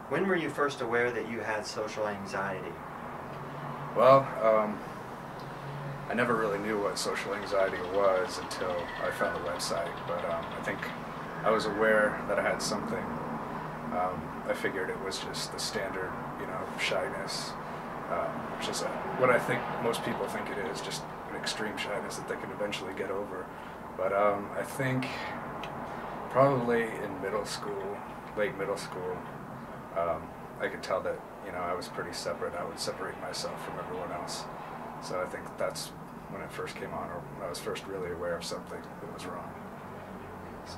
When were you first aware that you had social anxiety? Well, I never really knew what social anxiety was until I found the website, but I think I was aware that I had something. I figured it was just the standard, shyness, which is what I think most people think it is, just an extreme shyness that they can eventually get over. But I think probably in middle school, late middle school, I could tell that, I was pretty separate. I would separate myself from everyone else. So I think that's when it first came on, or when I was first really aware of something that was wrong. So,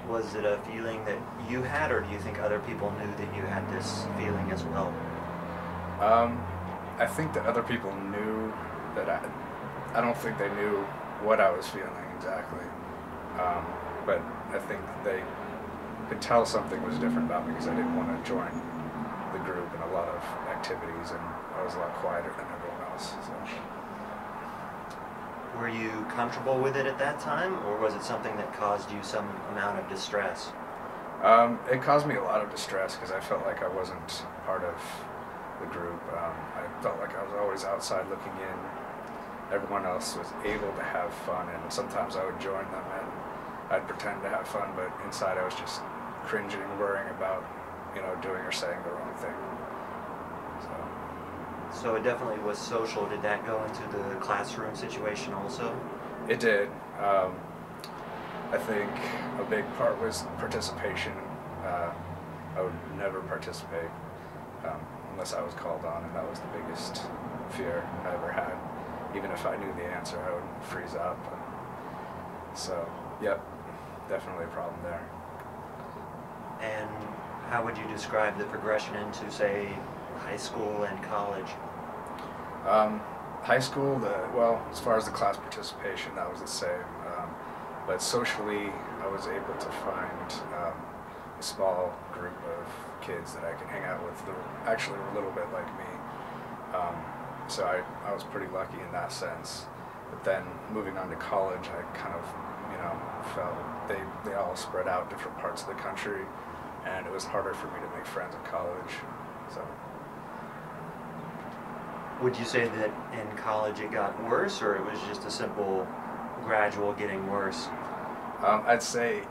Was it a feeling that you had, or do you think other people knew that you had this feeling as well? I think that other people knew that I don't think they knew what I was feeling exactly. But I think they could tell something was different about me because I didn't want to join the group in a lot of activities, and I was a lot quieter than everyone else. So. Were you comfortable with it at that time, or was it something that caused you some amount of distress? It caused me a lot of distress because I felt like I wasn't part of the group. I felt like I was always outside looking in. Everyone else was able to have fun, and sometimes I would join them and I'd pretend to have fun, but inside I was just cringing, worrying about, doing or saying the wrong thing. So it definitely was social. Did that go into the classroom situation also? It did. I think a big part was participation. I would never participate unless I was called on, and that was the biggest fear I ever had. Even if I knew the answer, I would freeze up. So, yep, definitely a problem there. And how would you describe the progression into, say, high school and college? High school, as far as the class participation, that was the same. But socially, I was able to find a small group of kids that I could hang out with that were actually a little bit like me. So I was pretty lucky in that sense. But then moving on to college, I kind of, felt they all spread out different parts of the country, and it was harder for me to make friends in college. So. Would you say that in college it got worse, or it was just a simple gradual getting worse? I'd say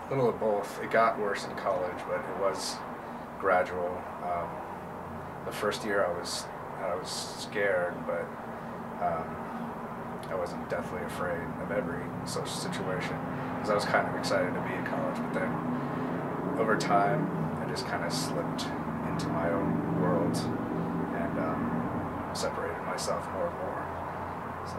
a little of both. It got worse in college, but it was gradual. The first year I was scared, but I wasn't deathly afraid of every social situation because I was kind of excited to be in college. But then over time, I just kind of slipped into my own world and separated myself more and more. So.